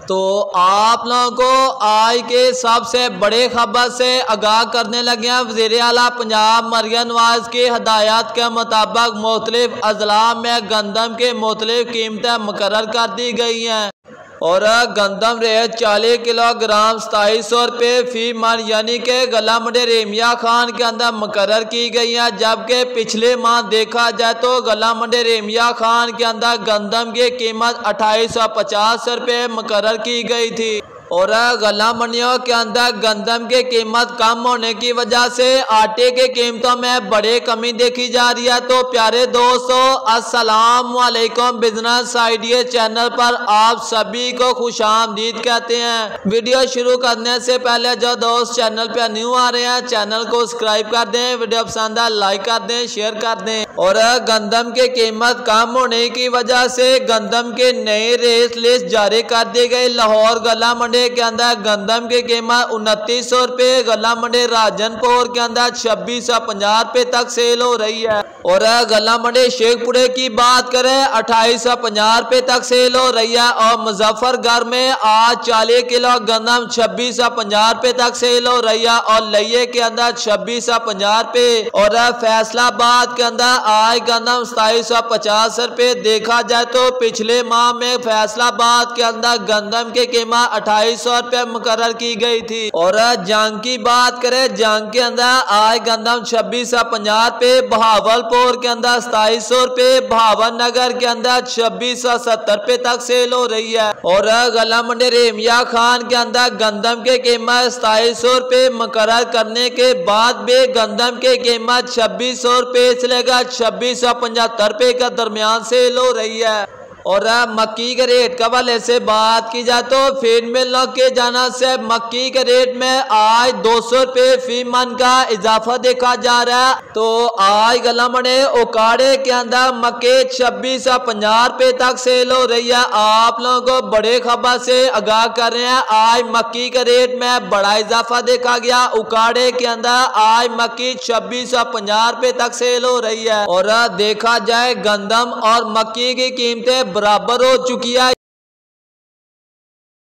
तो आप लोगों को आज के सबसे बड़े खबर से आगाह करने लगे हैं। वज़ीर आला पंजाब मरियम नवाज की हदायत के मुताबिक मुख्तलिफ अजला में गंदम के मुख्तलिफ कीमतें मुकर्रर कर दी गई हैं और गंदम रेट 40 किलोग्राम 2700 रुपये फी मन यानी कि गला मंडी रेमिया खान के अंदर मुकर्रर की गई है। जबकि पिछले माह देखा जाए तो गला मंडी रेमिया खान के अंदर गंदम की कीमत 2850 रुपये मुकर्रर की गई थी और गला मंडियों के अंदर गंदम की कीमत कम होने की वजह से आटे के कीमतों में बड़ी कमी देखी जा रही है। तो प्यारे दोस्तों, अस्सलाम वालेकुम, बिजनेस आइडिया चैनल पर आप सभी को खुशामदीद कहते हैं। वीडियो शुरू करने से पहले जो दोस्त चैनल पे न्यू आ रहे हैं, चैनल को सब्सक्राइब कर दें, वीडियो पसंद है लाइक कर दें, शेयर कर दें। और गंदम की कीमत कम होने की वजह से गंदम के नए रेट लिस्ट जारी कर दी गई। लाहौर गला मंडी के अंदर गंदम की कीमत 2900 रुपये, गला मंडी राजनपुर के अंदर 2650 रुपये तक सेल हो रही है और गला मंडी शेखपुरे की बात करें 2850 रुपये तक सेल हो रही है और मुजफ्फरगढ़ में आज 40 किलो गंदम 2650 रुपये तक सेल हो रही है और लइये के अंदर 2650 रुपये और फैसलाबाद के अंदर आज गंदम 2750 रुपये। देखा जाए तो पिछले माह में फैसलाबाद के अंदर गंदम की कीमत 2800 रुपये मुकर्रर की गई थी और जंग की बात करें, जंग के अंदर आज गंदम 2650 रुपये, बहावलपुर के अंदर 2700 रुपये, भावनगर के अंदर 2670 रुपये तक सेल हो रही है और गला मंडी रेमिया खान के अंदर गंदम की कीमत 2700 रुपये मुकर्रर करने के बाद भी गंदम की कीमत 2600 रुपये से लेकर 2675 रुपये के दरमियान सेल हो रही है। और मक्की के रेट के हवाले से बात की जाए तो फीड मिलों के जाना से मक्की के रेट में आज 200 रुपये फी मन का इजाफा देखा जा रहा है। तो आज गला मंडी उकाड़े के अंदर मक्के 2650 रुपये तक सेल हो रही है। आप लोगों को बड़े खबर से आगाह कर रहे हैं, आज मक्की के रेट में बड़ा इजाफा देखा गया। उकाड़े के अंदर आज मक्की 2650 रुपये तक सेल हो रही है और देखा जाए गंदम और मक्की की कीमतें बराबर हो चुकी है